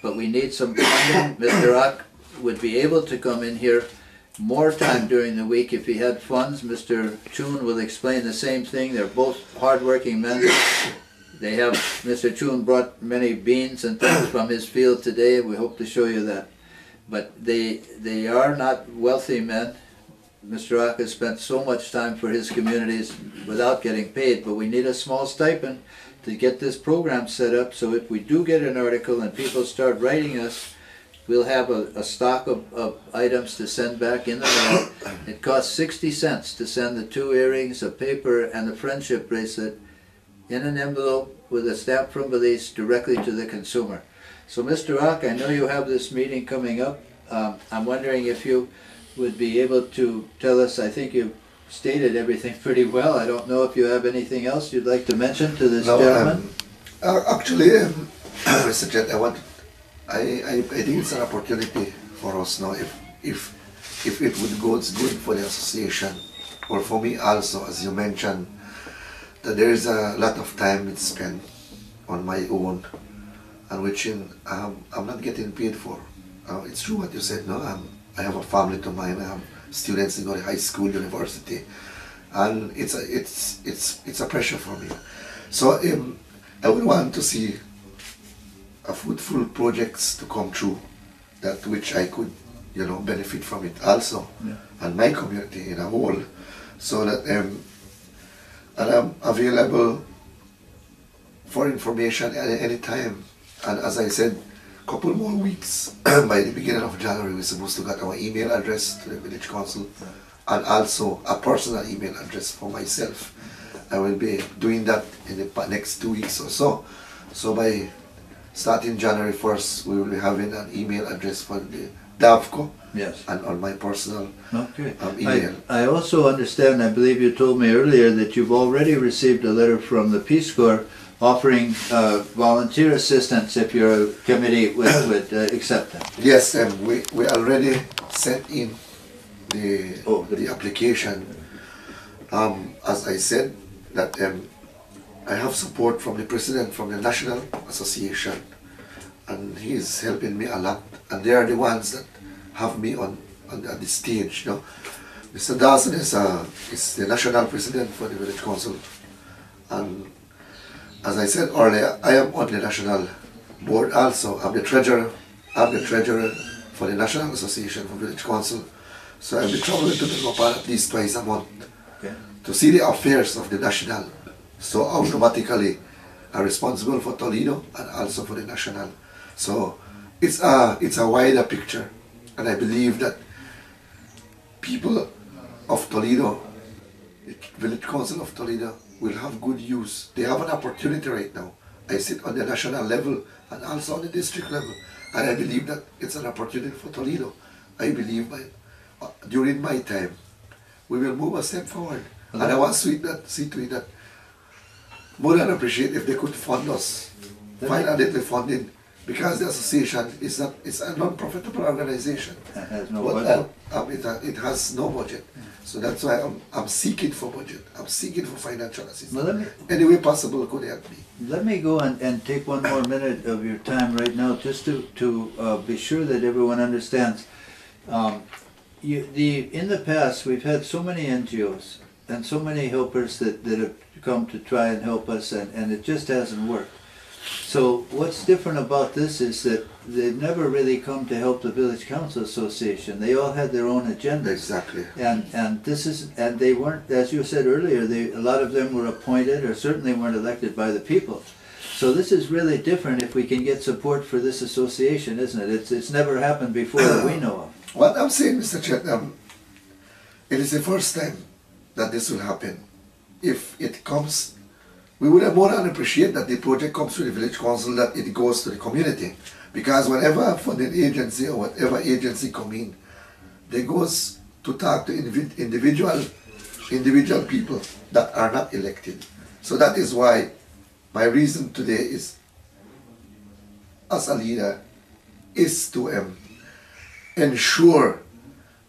but we need some funding. Mr. Rock would be able to come in here more time during the week if he had funds. Mr. Chun will explain the same thing. They're both hard-working men. They have, Mr. Chun brought many beans and things from his field today. We hope to show you that. But they are not wealthy men. Mr. Rock has spent so much time for his communities without getting paid, but we need a small stipend to get this program set up, so if we do get an article and people start writing us, we'll have a stock of items to send back in the mail. It costs 60 cents to send the 2 earrings, a paper, and a friendship bracelet in an envelope with a stamp from Belize directly to the consumer. So Mr. Rock, I know you have this meeting coming up. I'm wondering if you would be able to tell us, I think you've stated everything pretty well. I don't know if you have anything else you'd like to mention to this gentleman? Actually, Mr. Jet, I think it's an opportunity for us now. If it would go, it's good for the association, or for me also, as you mentioned, that there is a lot of time it's spent on my own, and which I'm not getting paid for. It's true what you said, no? I have a family to mine. I have students in go to high school, university, and it's a pressure for me. So I would want to see a fruitful projects to come through, that which I could, benefit from it also, and my community in a whole, so that and I'm available for information at any time. And as I said, couple more weeks, by the beginning of January, we're supposed to get our email address to the village council, and also a personal email address for myself. I will be doing that in the next 2 weeks or so. So by starting January 1st, we will be having an email address for the DAVCO, yes, and on my personal email. I also understand, I believe you told me earlier, that you've already received a letter from the Peace Corps offering volunteer assistance if your committee would accept them. Yes, we already sent in the application. As I said, that I have support from the president from the National Association, and he is helping me a lot, and they are the ones that have me on the stage. Mr. Dawson is the national president for the village council, and as I said earlier, I am on the national board also. I'm the treasurer for the National Association for Village Council. So I'll be traveling to Toledo at least twice a month to see the affairs of the national. So automatically I'm responsible for Toledo and also for the national. So it's a wider picture, and I believe that people of Toledo, the Village Council of Toledo, will have good use. They have an opportunity right now. I sit on the national level and also on the district level, and I believe that it's an opportunity for Toledo. I believe during my time, we will move a step forward. And I want to see to it that more than appreciate if they could fund us, find a little funding, because the association is a non-profitable organization. It has no budget. It has no budget. So that's why I'm seeking for budget. I'm seeking for financial assistance. Any way possible could help me. Let me go and take one more minute of your time right now, just to be sure that everyone understands. In the past, we've had so many NGOs and so many helpers that have come to try and help us, and it just hasn't worked. So what's different about this is that they've never really come to help the Village Council Association. They all had their own agenda. Exactly. And they weren't, as you said earlier, a lot of them were appointed or certainly weren't elected by the people. So this is really different if we can get support for this association, isn't it? It's never happened before that we know of. What I'm saying, Mr. Chet, it is the first time that this will happen. If it comes, we would have more than appreciate that the project comes to the village council, that it goes to the community. Because whenever a funding agency or whatever agency come in, they goes to talk to individual people that are not elected. So that is why my reason today is, as a leader, is to ensure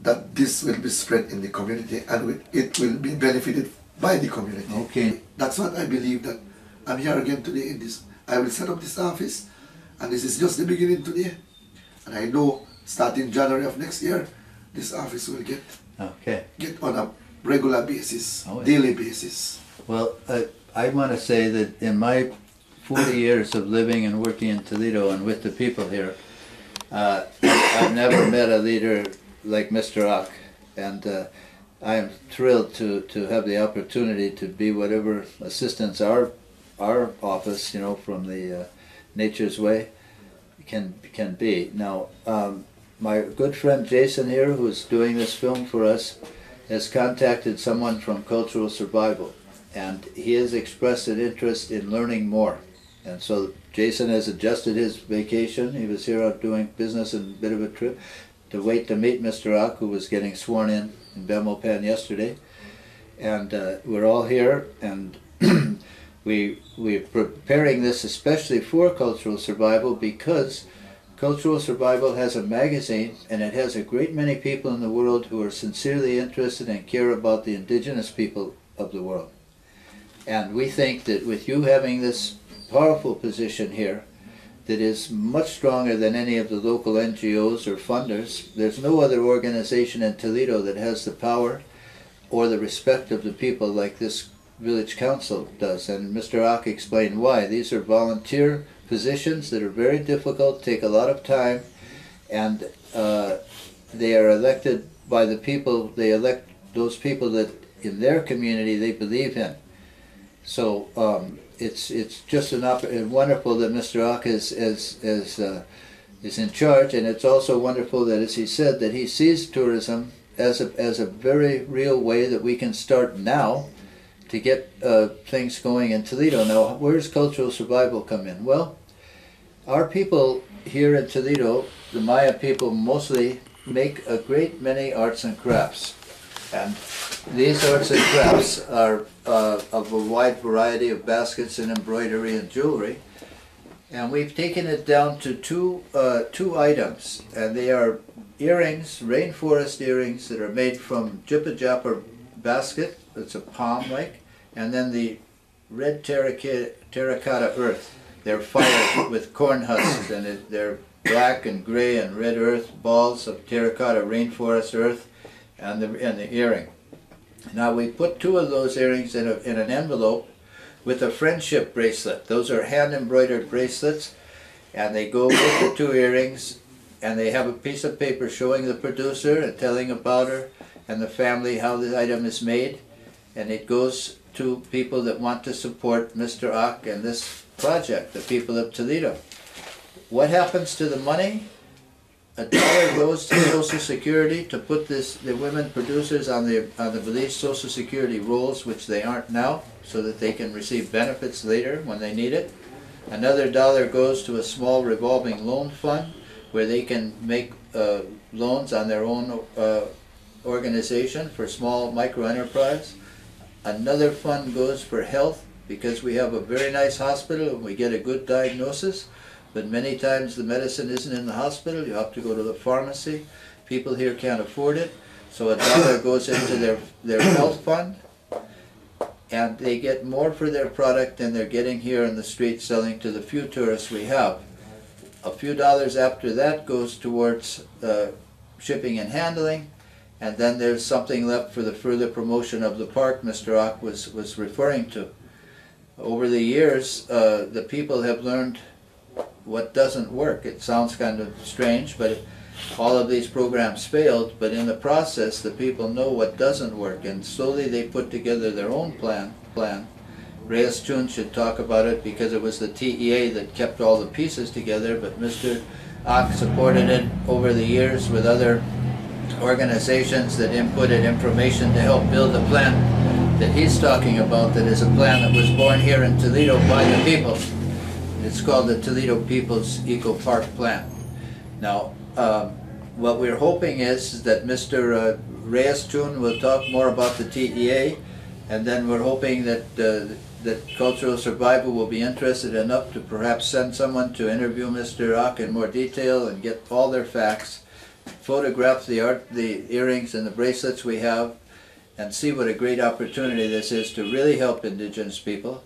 that this will be spread in the community and it will be benefited by the community. Okay. That's what I believe, that I'm here again today in this. I will set up this office, And this is just the beginning today. And I know starting January of next year, this office will get on a regular basis, daily basis. Well, I want to say that in my 40 years of living and working in Toledo and with the people here, I've never met a leader like Mr. Ock, and I am thrilled to have the opportunity to be whatever assistance our office, you know, from the Nature's Way can be. Now, my good friend Jason here, who's doing this film for us, has contacted someone from Cultural Survival, and he has expressed an interest in learning more. And so Jason has adjusted his vacation. He was here out doing business and a bit of a trip to wait to meet Mr. Ock, who was getting sworn in Bemopan yesterday. And we're all here, and we're preparing this especially for Cultural Survival, because Cultural Survival has a magazine, and it has a great many people in the world who are sincerely interested and care about the indigenous people of the world. And we think that with you having this powerful position here that is much stronger than any of the local NGOs or funders, there's no other organization in Toledo that has the power or the respect of the people like this village council does. And Mr. Ock explained why. These are volunteer positions that are very difficult, take a lot of time, and they are elected by the people. They elect those people that in their community they believe in. So it's just wonderful that Mr. Ock is in charge, and it's also wonderful that, as he said, that he sees tourism as a very real way that we can start now to get things going in Toledo. Now, where does Cultural Survival come in? Well, our people here in Toledo, the Maya people mostly, make a great many arts and crafts. And these arts and crafts are of a wide variety of baskets and embroidery and jewelry. And we've taken it down to two items, and they are earrings, rainforest earrings that are made from jippa-jappa basket, that's a palm-like, and then the red terracotta earth. They're fired with corn husks, and they're black and gray and red earth, balls of terracotta rainforest earth, and the earring. Now we put two of those earrings in an envelope with a friendship bracelet. Those are hand-embroidered bracelets, and they go with the two earrings, and they have a piece of paper showing the producer and telling about her and the family how the item is made, and it goes to people that want to support Mr. Ock and this project, the people of Toledo. What happens to the money? $1 goes to Social Security to put the women producers on the Belize Social Security rolls, which they aren't now, so that they can receive benefits later when they need it. Another $1 goes to a small revolving loan fund where they can make loans on their own organization for small micro enterprise. Another fund goes for health, because we have a very nice hospital and we get a good diagnosis, but many times the medicine isn't in the hospital. You have to go to the pharmacy. People here can't afford it, so $1 goes into their health fund, and they get more for their product than they're getting here in the street selling to the few tourists we have. A few dollars after that goes towards shipping and handling, and then there's something left for the further promotion of the park Mr. Ock was referring to. Over the years, the people have learned what doesn't work. It sounds kind of strange, but all of these programs failed, but in the process the people know what doesn't work, and slowly they put together their own plan. Reyes Chun should talk about it, because it was the TEA that kept all the pieces together, but Mr. Ock supported it over the years with other organizations that inputted information to help build the plan that he's talking about, that is a plan that was born here in Toledo by the people. It's called the Toledo People's Eco Park Plan. Now, what we're hoping is that Mr. Reyes Chun will talk more about the TEA, and then we're hoping that that Cultural Survival will be interested enough to perhaps send someone to interview Mr. Ock in more detail and get all their facts, photograph the earrings and the bracelets we have, and see what a great opportunity this is to really help indigenous people.